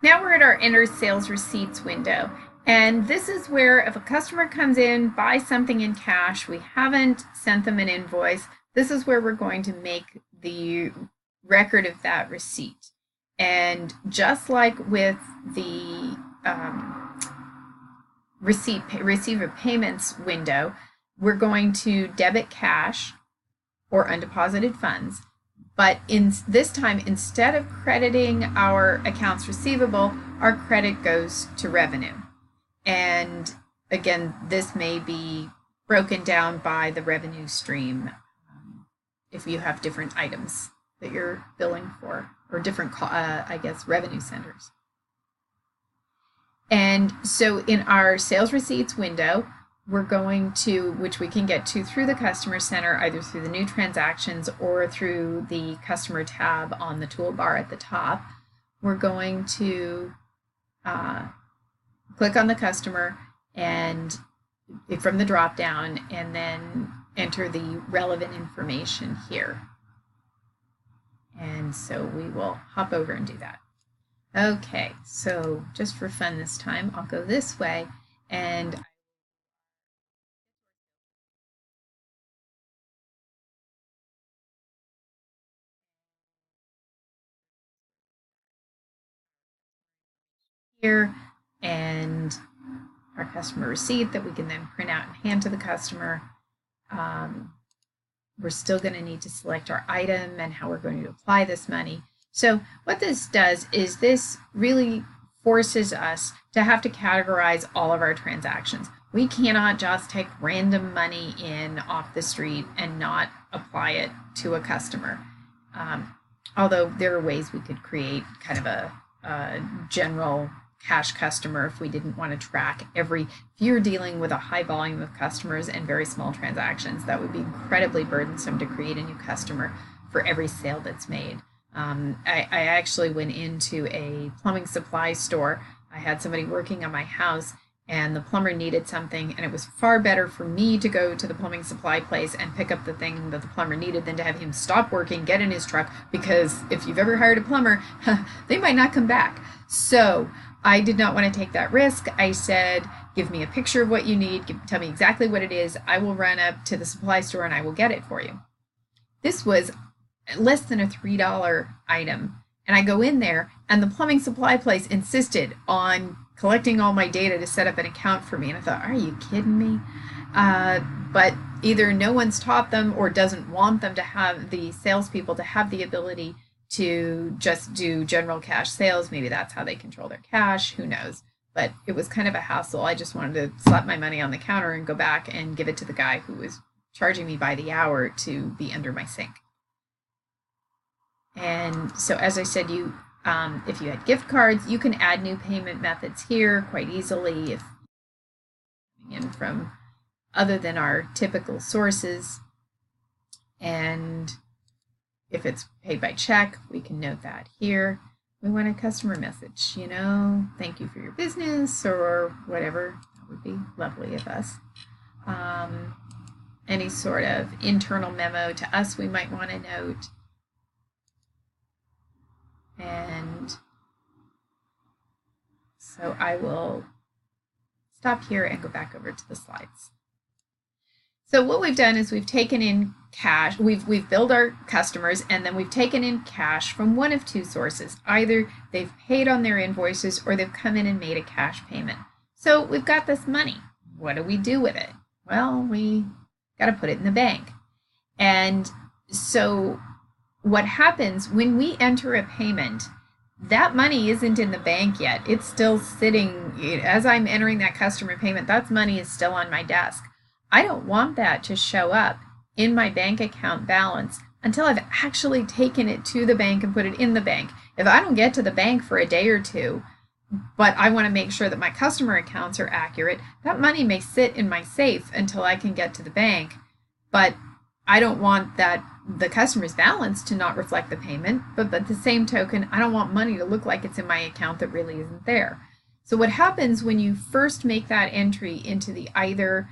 Now we're at our enter sales receipts window. And this is where if a customer comes in, buys something in cash, we haven't sent them an invoice, this is where we're going to make the record of that receipt. And just like with the receive of payments window, we're going to debit cash or undeposited funds. But in this time, instead of crediting our accounts receivable, our credit goes to revenue. And again, this may be broken down by the revenue stream if you have different items that you're billing for, or different, revenue centers. And so in our sales receipts window, we're going to, which we can get to through the Customer Center, either through the new transactions or through the Customer tab on the toolbar at the top. We're going to click on the customer and from the drop down, and then enter the relevant information here. And so we will hop over and do that. Okay, so just for fun this time, I'll go this way and here, and our customer receipt that we can then print out and hand to the customer. We're still going to need to select our item and how we're going to apply this money. So what this does is this really forces us to have to categorize all of our transactions. We cannot just take random money in off the street and not apply it to a customer. Although there are ways we could create kind of a general cash customer if we didn't want to track if you're dealing with a high volume of customers and very small transactions, that would be incredibly burdensome to create a new customer for every sale that's made. I actually went into a plumbing supply store. I had somebody working on my house and the plumber needed something, and it was far better for me to go to the plumbing supply place and pick up the thing that the plumber needed than to have him stop working, get in his truck, because if you've ever hired a plumber, they might not come back. So I did not want to take that risk. I said, give me a picture of what you need, tell me exactly what it is. I will run up to the supply store and I will get it for you. This was less than a $3 item. And I go in there and the plumbing supply place insisted on collecting all my data to set up an account for me. And I thought, are you kidding me? But either no one's taught them or doesn't want them to have the salespeople to have the ability to just do general cash sales. Maybe that's how they control their cash, who knows. But it was kind of a hassle. I just wanted to slap my money on the counter and go back and give it to the guy who was charging me by the hour to be under my sink. And so as I said, if you had gift cards, you can add new payment methods here quite easily if in from other than our typical sources. And if it's paid by check, we can note that here. We want a customer message, thank you for your business or whatever. That would be lovely of us. Any sort of internal memo to us we might want to note. And so I will stop here and go back over to the slides. So what we've done is we've taken in cash, we've billed our customers, and then we've taken in cash from one of two sources. Either they've paid on their invoices or they've come in and made a cash payment. So we've got this money. What do we do with it? Well, we got to put it in the bank. And so what happens when we enter a payment, that money isn't in the bank yet. It's still sitting, as I'm entering that customer payment, that money is still on my desk. I don't want that to show up in my bank account balance until I've actually taken it to the bank and put it in the bank. If I don't get to the bank for a day or two, but I want to make sure that my customer accounts are accurate, that money may sit in my safe until I can get to the bank, but I don't want that the customer's balance to not reflect the payment, but at the same token, I don't want money to look like it's in my account that really isn't there. So what happens when you first make that entry into the either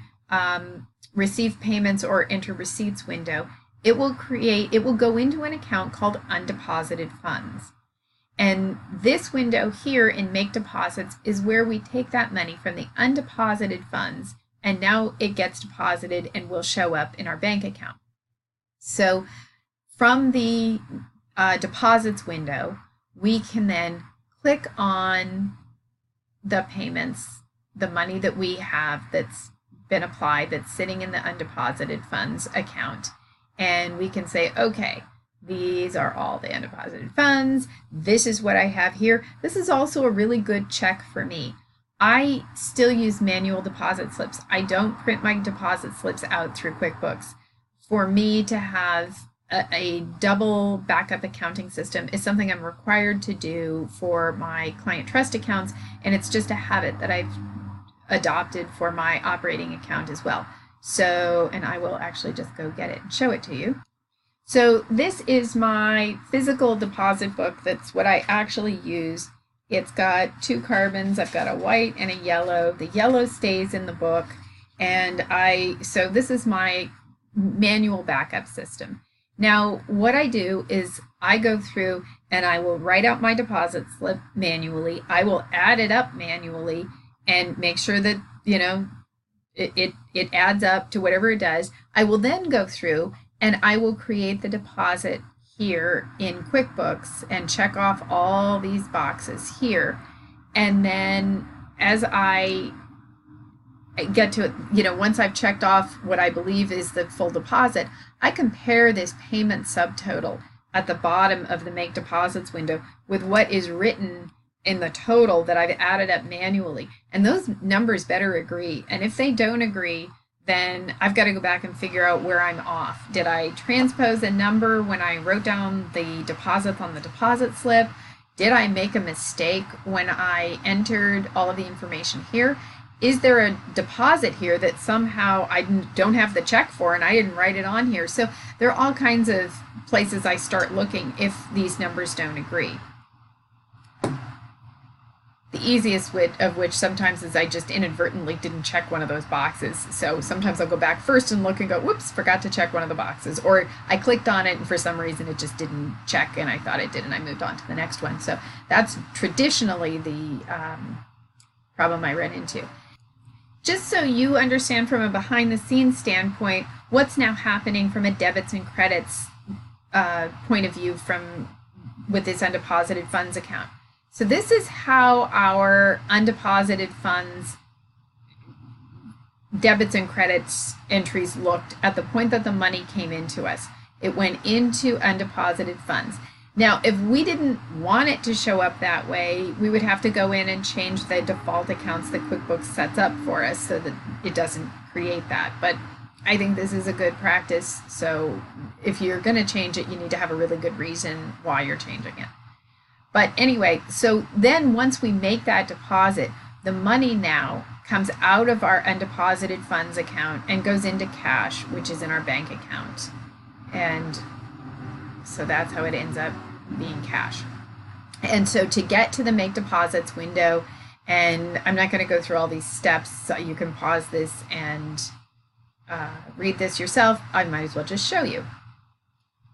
receive payments or enter receipts window, it will go into an account called undeposited funds. And this window here in Make Deposits is where we take that money from the undeposited funds, and now it gets deposited and will show up in our bank account. So from the deposits window, we can then click on the payments, the money that we have that's been applied, that's sitting in the undeposited funds account, and we can say, okay, these are all the undeposited funds. This is what I have here. This is also a really good check for me. I still use manual deposit slips. I don't print my deposit slips out through QuickBooks. For me to have a double backup accounting system is something I'm required to do for my client trust accounts, and it's just a habit that I've adopted for my operating account as well. So, and I will actually just go get it and show it to you. So this is my physical deposit book. That's what I actually use. It's got two carbons. I've got a white and a yellow. The yellow stays in the book. And so this is my manual backup system. Now, what I do is I go through and I will write out my deposit slip manually. I will add it up manually and make sure that, you know, it adds up to whatever it does. I will then go through and I will create the deposit here in QuickBooks and check off all these boxes here. And then as I get to it, you know, once I've checked off what I believe is the full deposit, I compare this payment subtotal at the bottom of the Make Deposits window with what is written in the total that I've added up manually. And those numbers better agree. And if they don't agree, then I've got to go back and figure out where I'm off. Did I transpose a number when I wrote down the deposit on the deposit slip? Did I make a mistake when I entered all of the information here? Is there a deposit here that somehow I don't have the check for and I didn't write it on here? So there are all kinds of places I start looking if these numbers don't agree. The easiest of which sometimes is I just inadvertently didn't check one of those boxes. So sometimes I'll go back first and look and go, whoops, forgot to check one of the boxes. Or I clicked on it and for some reason it just didn't check and I thought it did and I moved on to the next one. So that's traditionally the problem I run into. Just so you understand from a behind the scenes standpoint, what's now happening from a debits and credits point of view with this undeposited funds account. So this is how our undeposited funds debits and credits entries looked at the point that the money came into us. It went into undeposited funds. Now, if we didn't want it to show up that way, we would have to go in and change the default accounts that QuickBooks sets up for us so that it doesn't create that. But I think this is a good practice. So if you're going to change it, you need to have a really good reason why you're changing it. But anyway, so then once we make that deposit, the money now comes out of our undeposited funds account and goes into cash, which is in our bank account. And so that's how it ends up being cash. And so to get to the Make Deposits window, and I'm not going to go through all these steps, so you can pause this and read this yourself. I might as well just show you.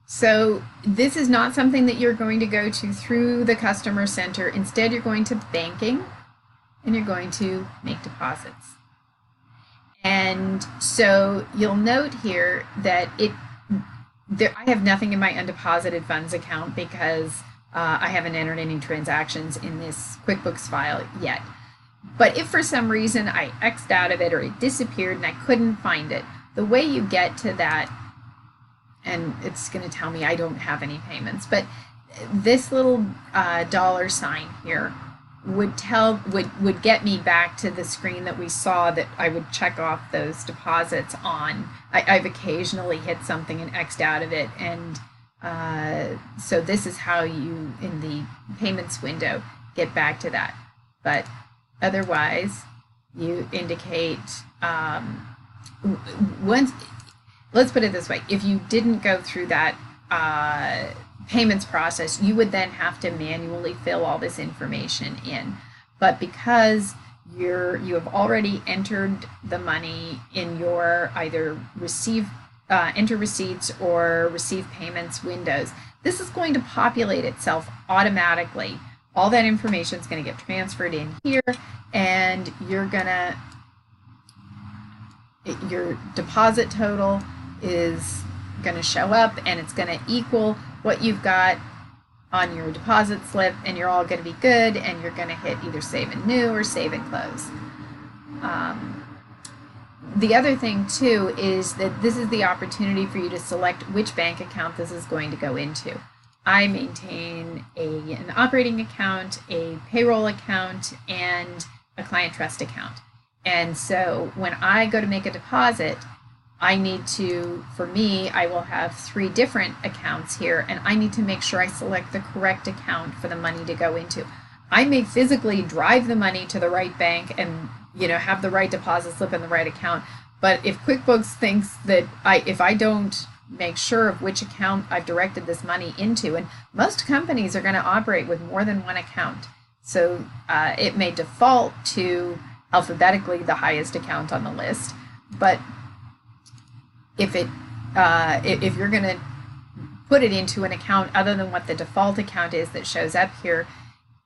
So this is not something that you're going to go to through the Customer Center. Instead, you're going to Banking, and you're going to Make Deposits. And so you'll note here that I have nothing in my undeposited funds account because I haven't entered any transactions in this QuickBooks file yet. But if for some reason I X'd out of it or it disappeared and I couldn't find it, the way you get to that, and it's going to tell me I don't have any payments, but this little dollar sign here would get me back to the screen that we saw that I would check off those deposits on. I've occasionally hit something and X'd out of it, and so this is how you, in the payments window, get back to that. But otherwise, you indicate let's put it this way, if you didn't go through that payments process, you would then have to manually fill all this information in. But because you have already entered the money in your either enter receipts or receive payments windows, this is going to populate itself automatically. All that information is going to get transferred in here, and you're going to, your deposit total is going to show up, and it's going to equal what you've got on your deposit slip, and you're all going to be good, and you're going to hit either save and new or save and close. The other thing too is that this is the opportunity for you to select which bank account this is going to go into. I maintain an operating account, a payroll account, and a client trust account. And so when I go to make a deposit, I need to, for me, I will have 3 different accounts here, and I need to make sure I select the correct account for the money to go into. I may physically drive the money to the right bank and have the right deposit slip in the right account, but if QuickBooks thinks that if I don't make sure of which account I've directed this money into, and most companies are going to operate with more than one account, so it may default to alphabetically the highest account on the list, but if you're going to put it into an account other than what the default account is that shows up here,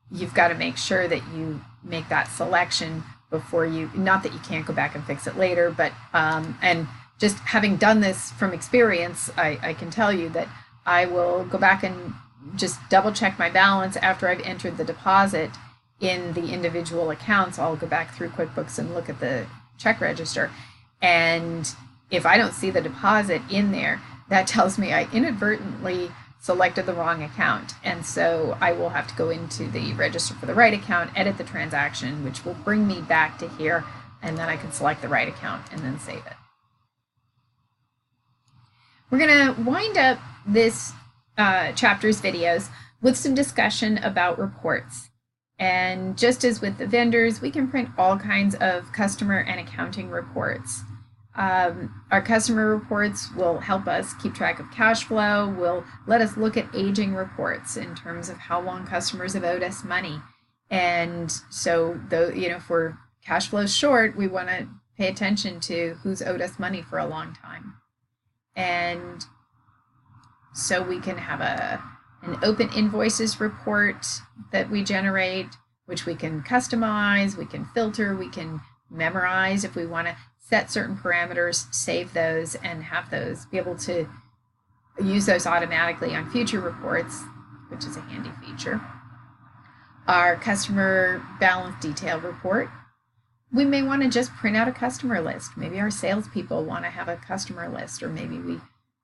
you've got to make sure that you make that selection before you, not that you can't go back and fix it later, but and just having done this from experience, I can tell you that I will go back and just double check my balance after I've entered the deposit in the individual accounts. I'll go back through QuickBooks and look at the check register, and if I don't see the deposit in there, that tells me I inadvertently selected the wrong account, and so I will have to go into the register for the right account, edit the transaction, which will bring me back to here, and then I can select the right account and then save it. We're going to wind up this chapter's videos with some discussion about reports. And just as with the vendors, we can print all kinds of customer and accounting reports. Our customer reports will help us keep track of cash flow, will let us look at aging reports in terms of how long customers have owed us money. And so, if we're cash flow short, we want to pay attention to who's owed us money for a long time. And so we can have an open invoices report that we generate, which we can customize, we can filter, we can memorize if we want to set certain parameters, save those, and have those, be able to use those automatically on future reports, which is a handy feature. Our customer balance detail report. We may want to just print out a customer list. Maybe our salespeople want to have a customer list, or maybe we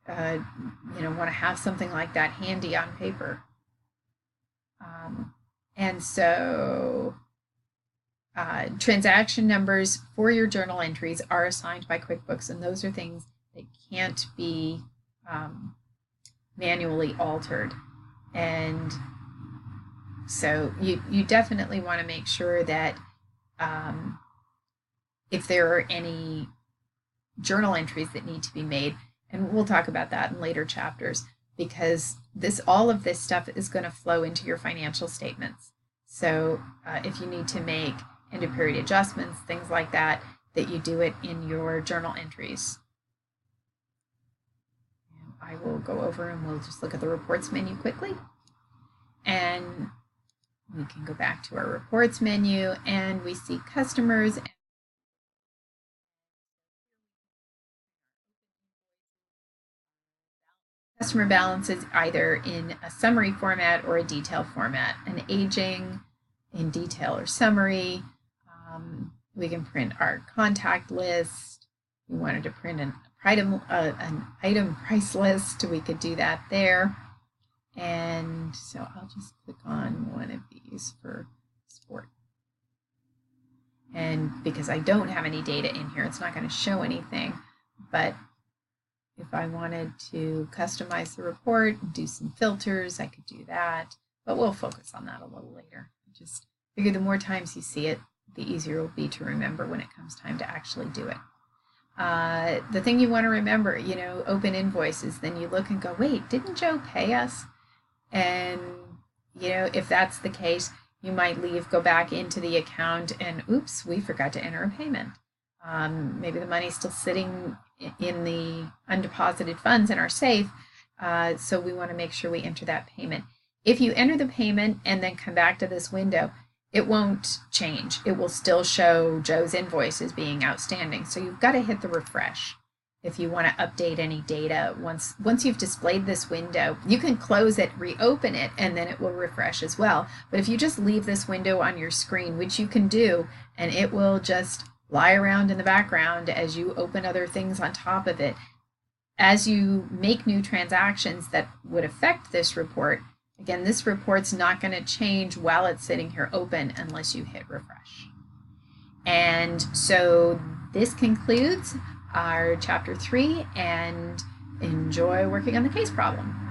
want to have something like that handy on paper. And so transaction numbers for your journal entries are assigned by QuickBooks, and those are things that can't be manually altered. And so you definitely want to make sure that if there are any journal entries that need to be made, and we'll talk about that in later chapters, because all of this stuff is going to flow into your financial statements. So if you need to make end of period adjustments, things like that, that you do it in your journal entries. And I will go over and we'll just look at the reports menu quickly. And we can go back to our reports menu, and we see customers. Customer balances either in a summary format or a detail format. An aging in detail or summary. We can print our contact list. We wanted to print an item price list. We could do that there. And so I'll just click on one of these for sport. And because I don't have any data in here, it's not going to show anything. But if I wanted to customize the report and do some filters, I could do that. But we'll focus on that a little later. Just figure the more times you see it, the easier it will be to remember when it comes time to actually do it. The thing you want to remember, open invoices, then you look and go, wait, didn't Joe pay us? And, if that's the case, you might go back into the account and, oops, we forgot to enter a payment. Maybe the money's still sitting in the undeposited funds in our safe, So we want to make sure we enter that payment. If you enter the payment and then come back to this window, it won't change. It will still show Joe's invoice as being outstanding. So you've got to hit the refresh if you want to update any data. Once you've displayed this window, you can close it, reopen it, and then it will refresh as well. But if you just leave this window on your screen, which you can do, and it will just lie around in the background as you open other things on top of it, as you make new transactions that would affect this report, again, this report's not going to change while it's sitting here open unless you hit refresh. And so this concludes our chapter 3, and enjoy working on the case problem.